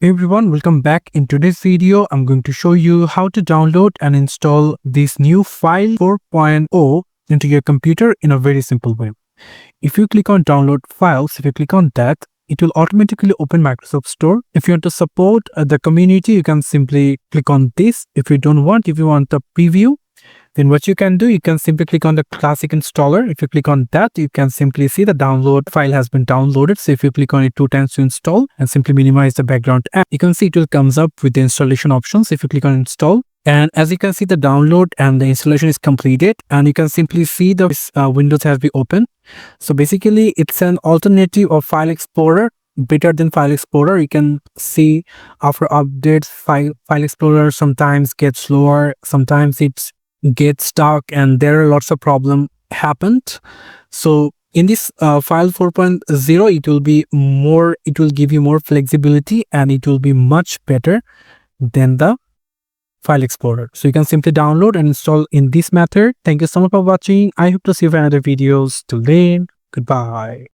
Hey everyone, welcome back. In today's video, I'm going to show you how to download and install this new file 4.0 into your computer in a very simple way. If you click on download files, if you click on that, it will automatically open Microsoft Store. If you want to support the community, you can simply click on this. If you want the preview, then what you can do, you can simply click on the classic installer. If you click on that, you can simply see the download file has been downloaded. So if you click on it 2 times to install and simply minimize the background app, you can see it will comes up with the installation options. If you click on install, and as you can see, the download and the installation is completed, and you can simply see the windows has been opened. So basically, it's an alternative of File Explorer, better than File Explorer. You can see after updates, File Explorer sometimes gets slower, sometimes it's get stuck, and there are lots of problems happened. So in this file 4.0, it will give you more flexibility, and it will be much better than the File Explorer. So you can simply download and install in this method. Thank you so much for watching. I hope to see you in other videos. Till then, goodbye.